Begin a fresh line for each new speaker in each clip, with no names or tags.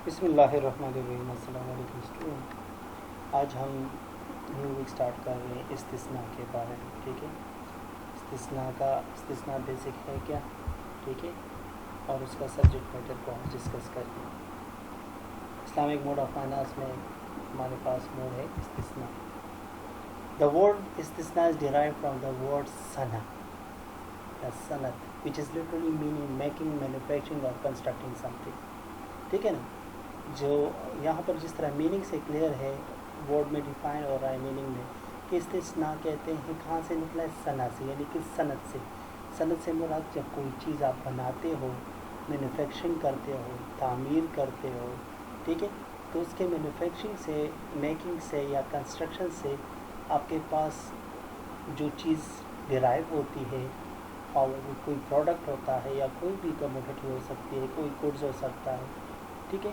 بسم اللہ الرحمن الرحیم. السلام علیکم اسٹوڈنٹ. آج ہم نیو ویک اسٹارٹ کر رہے ہیں استثناء کے بارے میں. ٹھیک ہے, استثناء بیسک ہے کیا, ٹھیک ہے, اور اس کا سبجیکٹ میٹر کو ہم ڈسکس کریں گے. اسلامک موڈ آف فائنانس میں ہمارے پاس موڈ ہے استثناء. دا ورڈ استثناء is derived from the word صنعت which is literally meaning making, manufacturing اور constructing something. ٹھیک ہے نا. جو یہاں پر جس طرح میننگ سے کلیئر ہے ورڈ میں ڈیفائن ہو رہا ہے میننگ میں کہ استثناء کہتے ہیں کہاں سے نکلا ہے, صنعت سے, یعنی کہ صنعت سے. صنعت سے مراد جب کوئی چیز آپ بناتے ہو, مینوفیکچرنگ کرتے ہو, تعمیر کرتے ہو, ٹھیک ہے, تو اس کے مینوفیکچرنگ سے, میکنگ سے یا کنسٹرکشن سے آپ کے پاس جو چیز ڈرائیو ہوتی ہے اور کوئی پروڈکٹ ہوتا ہے یا کوئی بھی کموڈٹی ہو سکتی ہے, کوئی گڈز ہو سکتا ہے, ٹھیک ہے,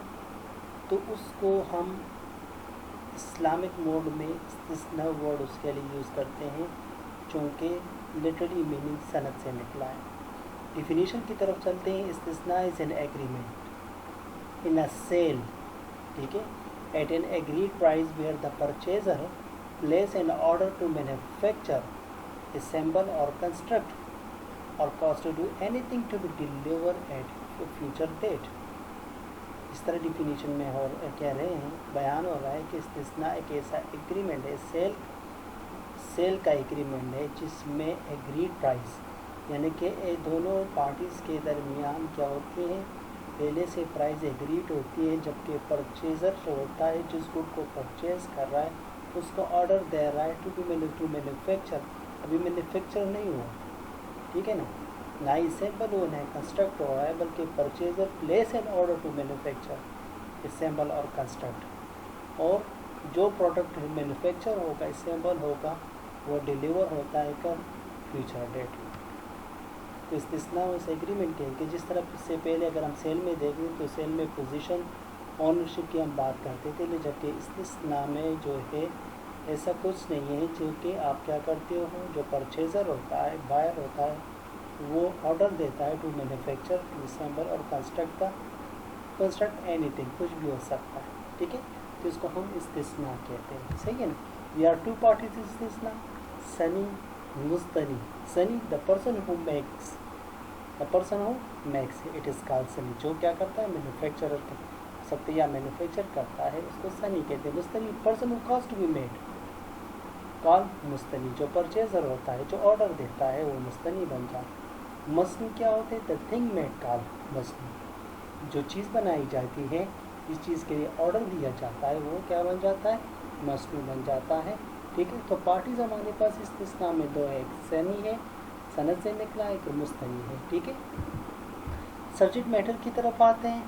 تو اس کو ہم اسلامک موڈ میں استثناء ورڈ اس کے لیے یوز کرتے ہیں چونکہ لٹرلی میننگ صنعت سے نکلا ہے. ڈیفینیشن کی طرف چلتے ہیں. استثناء is an agreement in a sale, ٹھیک ہے, at an agreed price where the purchaser place an order to manufacture, assemble اور کنسٹرکٹ اور cast to do anything to be deliver at future date. اس طرح definition میں کہہ رہے ہیں, بیان ہو رہا ہے کہ استثناء ایک ایسا ایگریمنٹ ہے, سیل کا ایگریمنٹ ہے جس میں ایگریڈ پرائز, یعنی کہ دونوں پارٹیز کے درمیان کیا ہوتے ہیں, پہلے سے پرائز ایگریڈ ہوتی ہے, جبکہ پرچیزر جو ہوتا ہے جس گڈ کو پرچیز کر رہا ہے اس کو آرڈر دے رہا ہے ٹو مینوفیکچر. ابھی مینوفیکچر نہیں ہوا, ٹھیک ہے نا, نہ ہی اسمبل ہو نہ کنسٹرکٹ ہو رہا ہے, بلکہ purchaser place an order to manufacture, assemble اور کنسٹرکٹ, اور جو پروڈکٹ مینوفیکچر ہوگا, اسمبل ہوگا, وہ ڈیلیور ہوتا ہے کب, فیوچر ڈیٹ میں. تو استثناء اس ایگریمنٹ کے کہ جس طرح سے پہلے اگر ہم سیل میں دیکھیں تو سیل میں پوزیشن اونرشپ کی ہم بات کرتے تھے, جبکہ استثناء میں جو ہے ایسا کچھ نہیں ہے, جو کہ آپ کیا کرتے ہو, جو پرچیزر ہوتا ہے, بائر ہوتا ہے, وہ آرڈر دیتا ہے ٹو مینوفیکچر, اسمبل اور کنسٹرکٹ اینی تھنگ, کچھ بھی ہو سکتا ہے, ٹھیک ہے. تو اس کو ہم استثناء کہتے ہیں, صحیح ہے نا. وی آر ٹو پارٹیز استثناء, سنی, مستنی. سنی the person who makes, it is call سنی, جو کیا کرتا ہے, مینوفیکچر سکتے یا مینوفیکچر کرتا ہے, اس کو سنی کہتے ہیں. مستنی person who cost to be made, call مستنی. جو پرچیزر ہوتا ہے, جو آرڈر دیتا ہے, وہ مستنی بن جاتا ہے. مصنوع کیا ہوتے ہیں, دا تھنگ میڈ کال مصنوع. جو چیز بنائی جاتی ہے, جس چیز کے لیے آرڈر دیا جاتا ہے, وہ کیا بن جاتا ہے, مصنوع بن جاتا ہے, ٹھیک ہے. تو پارٹیز ہمارے پاس استثناء میں دو ہے, ایک سنی ہے, صنعت سے نکلا, ایک مستنی ہے, ٹھیک ہے. سبجیکٹ میٹر کی طرف آتے ہیں.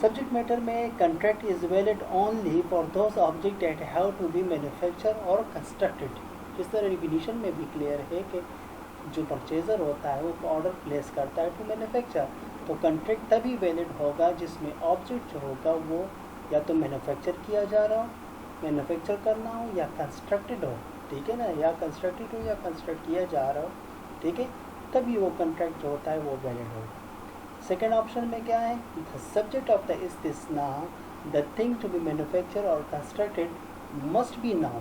سبجیکٹ میٹر میں contract is valid only for those object that have to be manufacture اور کنسٹرکٹیڈ. جس طرح ڈیفینیشن میں بھی کلیئر ہے کہ جو پرچیزر ہوتا ہے وہ آرڈر پلیس کرتا ہے ٹو مینوفیکچر, تو کنٹریکٹ تبھی ویلڈ ہوگا جس میں آبجیکٹ جو ہوگا وہ یا تو مینوفیکچر کیا جا رہا ہو, مینوفیکچر کرنا ہو, یا کنسٹرکٹیڈ ہو, ٹھیک ہے نا, یا کنسٹرکٹیڈ ہو یا کنسٹرکٹ کیا جا رہا ہو, ٹھیک ہے, تبھی وہ کنٹریکٹ جو ہوتا ہے وہ ویلڈ ہوگا. سیکنڈ آپشن میں کیا ہے, دا سبجیکٹ آف دا استثناء, the thing to be manufacture اور کنسٹرکٹیڈ مسٹ بی ناؤ.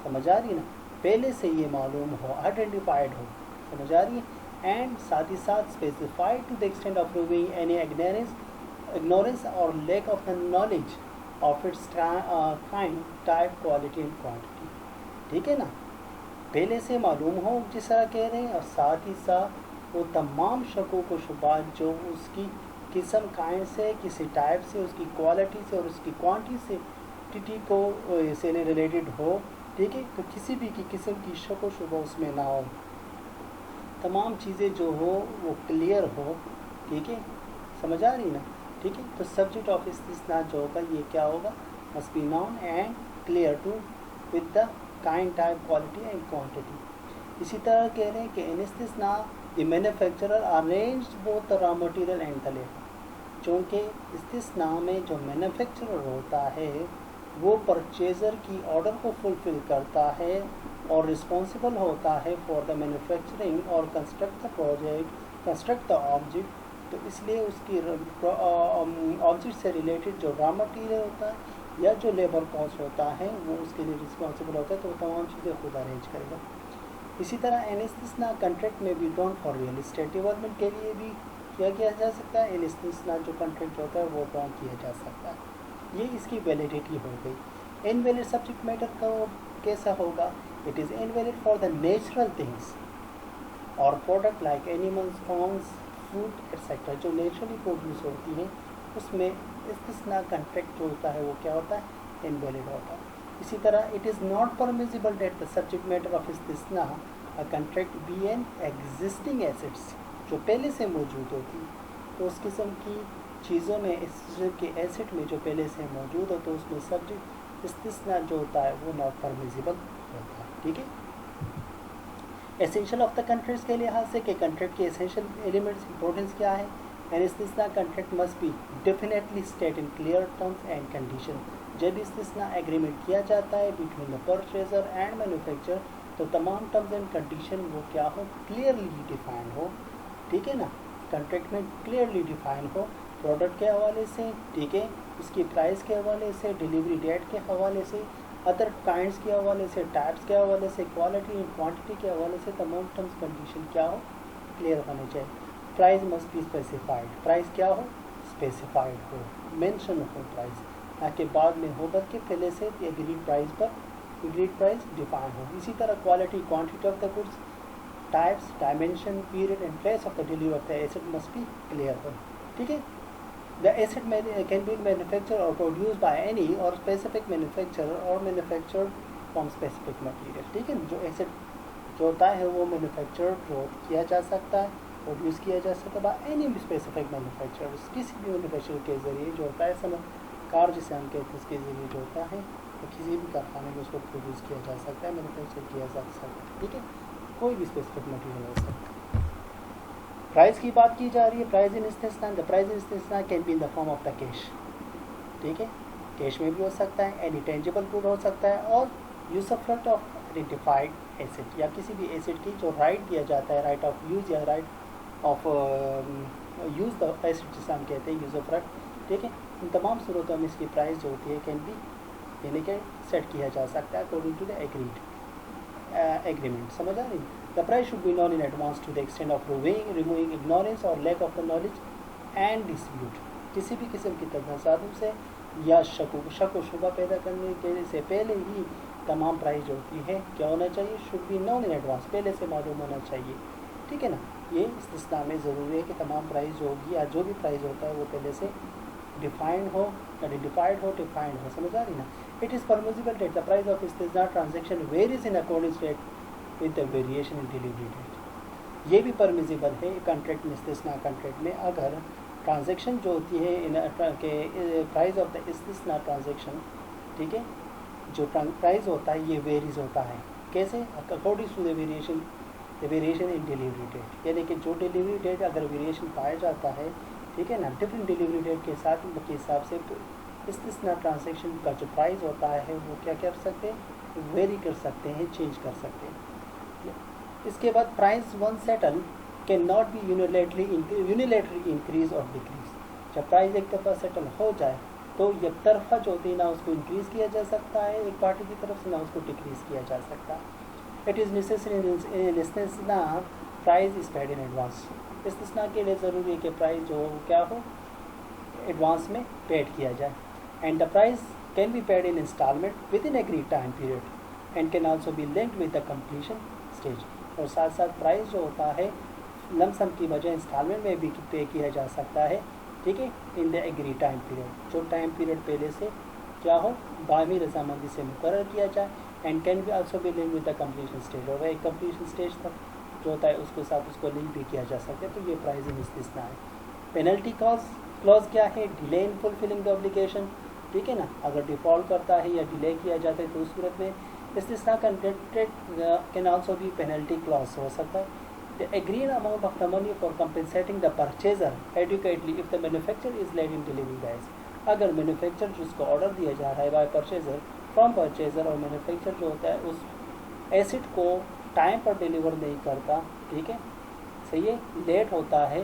سمجھ آ رہی ہے نا, پہلے سے یہ معلوم ہو, آئیڈینٹیفائڈ ہو, سمجھ آ رہی ہے, اینڈ ساتھ ہی ساتھ specified to the extent of proving any ignorance or lack of the knowledge of its kind, type, quality and quantity, ٹھیک ہے نا. پہلے سے معلوم ہو جس طرح کہہ رہے ہیں, اور ساتھ ہی ساتھ وہ تمام شکوک و شبہات جو اس کی قسم, کائنڈ سے, کسی ٹائپ سے, اس کی کوالٹی سے اور اس کی کوانٹٹی سے ٹی کو سے ریلیٹڈ ہو, ٹھیک ہے, تو کسی بھی کی قسم کی شک و شبہ اس میں نہ ہو, تمام چیزیں جو ہو وہ کلیئر ہو, ٹھیک ہے, سمجھ آ رہی نا, ٹھیک ہے. تو سبجیکٹ آف استثناء جو ہوگا یہ کیا ہوگا, must be known and clear to with the kind, type, quality and quantity. اسی طرح کہہ رہے ہیں کہ in استثناء the manufacturer arranged both the raw material and the labor. چونکہ استثناء میں جو مینوفیکچرر ہوتا ہے وہ پرچیزر کی آرڈر کو فلفل کرتا ہے اور رسپانسبل ہوتا ہے فار دا مینوفیکچرنگ اور construct the project, construct the object. تو اس لیے اس کی آبجیکٹ سے ریلیٹڈ جو را مٹیریل ہوتا ہے یا جو لیبر کاسٹ ہوتا ہے وہ اس کے لیے رسپانسبل ہوتا ہے، تو وہ تمام چیزیں خود ارینج کرے گا۔ اسی طرح ان استثناء کنٹریکٹ میں بھی don't for real estate development کے لیے بھی کیا جا سکتا ہے، ان استثناء جو کنٹریکٹ ہوتا ہے وہ ڈونٹ کیا جا سکتا ہے۔ یہ اس کی ویلیڈیٹی ہو گئی۔ انویلڈ سبجیکٹ میٹر کا کیسا ہوگا؟ It is invalid for the natural things or product like animals, farms, food etcetera جو نیچرلی پروڈیوس ہوتی ہیں، اس میں استثناء کنٹریکٹ جو ہوتا ہے وہ کیا ہوتا ہے؟ انویلڈ ہوتا ہے۔ اسی طرح it is not permissible that the subject matter of استثناء contract be an existing assets جو پہلے سے موجود ہوتی ہے، تو اس قسم کی چیزوں میں اس قسم کے ایسٹ میں جو پہلے سے موجود ہو تو اس میں سبجیکٹ استثناء جو ہوتا ہے وہ ناٹ پرمیسیبل ہوتا ہے۔ ٹھیک ہے، ایسینشیل آف دا کنٹریکٹس کے لحاظ سے کہ کنٹریکٹ کے ایسینشیل ایلیمنٹس امپورٹنس کیا ہے؟ این استثناء contract must be definitely state in clear terms and condition. جب استثناء ایگریمنٹ کیا جاتا ہے between the purchaser and manufacture تو تمام ٹرمز اینڈ کنڈیشن وہ کیا ہو؟ کلیئرلی ڈیفائن ہو۔ ٹھیک ہے نا، کنٹریکٹ میں کلیئرلی ڈیفائن ہو، پروڈکٹ کے حوالے سے، ٹھیک ہے، اس کی پرائس کے حوالے سے، ڈیلیوری ڈیٹ کے حوالے سے، ادر کائنڈس کے حوالے سے، ٹائپس کے حوالے سے، کوالٹی اینڈ کوانٹٹی کے حوالے سے تمام ٹرمز کنڈیشن کیا ہو؟ کلیئر ہونے چاہیے۔ Price must be specified, price کیا ہو؟ اسپیسیفائڈ ہو، مینشن ہو پرائز، تاکہ بعد میں ہو کر کے پہلے سے ایگریڈ پرائز ڈیفائن ہو۔ اسی طرح quality, quantity of the goods, types, dimension, period and place of the delivery of the asset must be clear ہو۔ ٹھیک ہے، the asset can be manufactured or produced by any or specific manufacturer or manufactured from specific material۔ ٹھیک ہے، جو asset جو ہوتا ہے وہ مینوفیکچر کیا جا سکتا ہے، پروڈیوس کیا جا سکتا ہے بائی اینی اسپیسیفک مینوفیکچر، کسی بھی مینوفیکچر کے ذریعے جو ہوتا ہے صنعت کار جسے ہم کہتے ہیں اس کے ذریعے جو ہوتا ہے تو کسی بھی کارخانے میں اس کو پروڈیوس کیا جا سکتا ہے، مینوفیکچر کیا جا سکتا ہے۔ ٹھیک ہے، کوئی بھی اسپیسیفک مٹیریل ہو سکتا ہے۔ پرائز کی بات کی جا رہی ہے، پرائز ان استثناء، دا پرائز ان استثناء can be in the form of the cash. ٹھیک ہے، کیش میں بھی ہو سکتا ہے، اینی ٹینجیبل گڈ ہو سکتا ہے، اور یوزفرکٹ آف آئیڈینٹیفائڈ ایسٹ یا کسی بھی ایسٹ کی جو رائٹ دیا جاتا ہے، رائٹ آف یوز یا right of use the asset جسے ہم کہتے ہیں یوزفرکٹ۔ ٹھیک ہے، ان تمام صورتوں میں اس کی پرائز جو ہوتی ہے کین بی یعنی کہ سیٹ کیا جا سکتا ہے اکارڈنگ ٹو دا ایگریمنٹ۔ سمجھ آ رہی؟ The price should be known in advance to the extent of removing ignorance or lack of the knowledge and dispute۔ کسی بھی قسم کی تنازعات سے یا شک و شبہ پیدا کرنے کے سے پہلے ہی تمام پرائز جو ہوتی ہے کیا ہونا چاہیے؟ should be known in advance، پہلے سے معلوم ہونا چاہیے۔ ٹھیک ہے نا، یہ استثناء میں ضروری ہے کہ تمام پرائز جو ہوگی یا جو بھی پرائز ہوتا ہے وہ پہلے سے ڈیفائنڈ ہو، آئیڈینٹیفائڈ ہو، ڈیفائنڈ ہو۔ سمجھ آ رہی نا؟ It is permissible that the price of استثناء transaction varies in accordance with the variation in delivery date۔ یہ بھی پرمیزیبل ہے کنٹریکٹ میں، استثناء کنٹریکٹ میں اگر ٹرانزیکشن جو ہوتی ہے کہ پرائز آف دا استثناء ٹرانزیکشن، ٹھیک ہے، جو پرائز ہوتا ہے یہ ویریز ہوتا ہے، کیسے؟ According to the variation in delivery date, یعنی کہ جو ڈیلیوری ڈیٹ اگر ویریشن پایا جاتا ہے، ٹھیک ہے نا، ڈفرینٹ ڈیلیوری ڈیٹ کے ساتھ کے حساب سے استثناء ٹرانزیکشن کا جو پرائز ہوتا ہے وہ کیا کر سکتے ہیں؟ ویری کر سکتے ہیں، چینج کر سکتے ہیں۔ اس کے بعد price once settle can not be unilateral increase or decrease. جب پرائز ایک دفعہ سیٹل ہو جائے تو یک طرفہ جو ہوتی ہے نہ اس کو انکریز کیا جا سکتا ہے ایک پارٹی کی طرف سے، نہ اس کو ڈکریز کیا جا سکتا ہے۔ اٹ از نیسیسری ان استثناء price is paid in advance. استثناء کے لیے ضروری ہے کہ پرائز جو کیا ہو؟ ایڈوانس میں پیڈ کیا جائے۔ And the price can be paid in installment with an agreed time period and can also be linked with the completion stage. اور ساتھ ساتھ پرائز جو ہوتا ہے لم سم کی بجائے انسٹالمنٹ میں بھی پے کیا جا سکتا ہے، ٹھیک ہے، ان دا ایگری ٹائم پیریڈ، جو ٹائم پیریڈ پہلے سے کیا ہو؟ باہمی رضامندی سے مقرر کیا جائے۔ And can be also be link with the completion stage, اور ایک کمپلیشن اسٹیج تک جو ہوتا ہے اس کے ساتھ اس کو لنک بھی کیا جا سکتا ہے۔ تو یہ پرائزنگ استثناء ہے۔ پینلٹی کلاز کیا ہے؟ Delay in fulfilling the obligation, ٹھیک ہے نا، اگر ڈیفالٹ کرتا ہے یا ڈیلے کیا جاتا ہے تو اس صورت میں استثناء contract can also be penalty clause ہو سکتا ہے۔ The agreed amount of the money for compensating the purchaser adequately if the manufacturer is late in delivering the asset۔ اگر مینوفیکچر جس کو آرڈر دیا جا رہا ہے بائی پرچیزر فرام پرچیزر، اور مینوفیکچر جو ہوتا ہے اس ایسٹ کو ٹائم پر ڈیلیور نہیں کرتا، ٹھیک ہے، صحیح ہے، لیٹ ہوتا ہے،